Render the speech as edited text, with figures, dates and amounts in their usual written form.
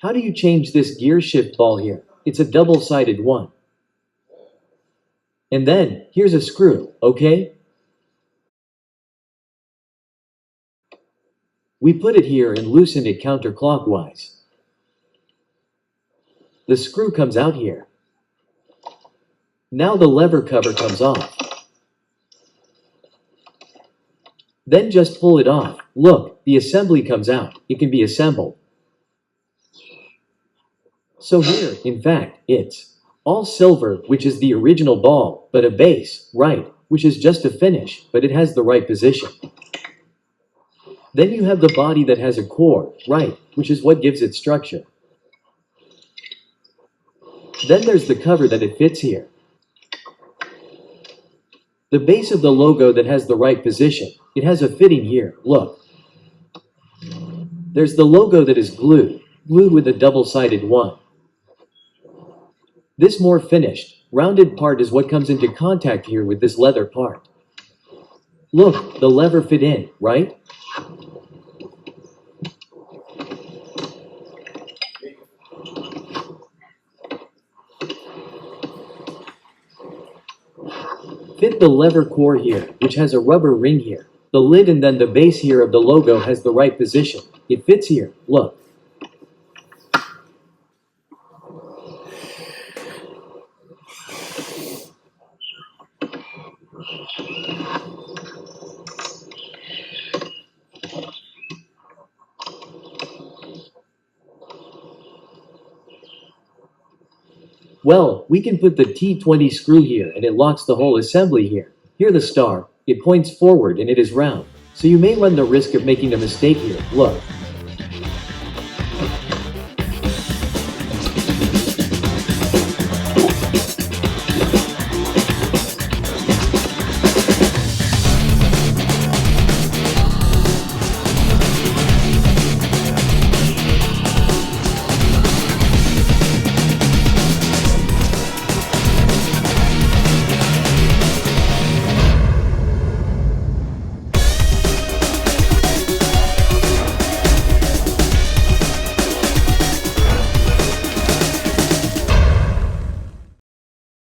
How do you change this gear shift ball here? It's a double-sided one. And then, here's a screw, okay? We put it here and loosen it counterclockwise. The screw comes out here. Now the lever cover comes off. Then just pull it off. Look, the assembly comes out. It can be assembled. So here, in fact, it's all silver, which is the original ball, but a base, right, which is just a finish, but it has the right position. Then you have the body that has a core, right, which is what gives it structure. Then there's the cover that it fits here. The base of the logo that has the right position. It has a fitting here, look. There's the logo that is glued with a double-sided one. This more finished, rounded part is what comes into contact here with this leather part. Look, the lever fit in, right? Fit the lever core here, which has a rubber ring here. The lid and then the base here of the logo has the right position. It fits here, look. Well, we can put the T20 screw here and it locks the whole assembly here. Here the star, it points forward and it is round. So you may run the risk of making a mistake here, look.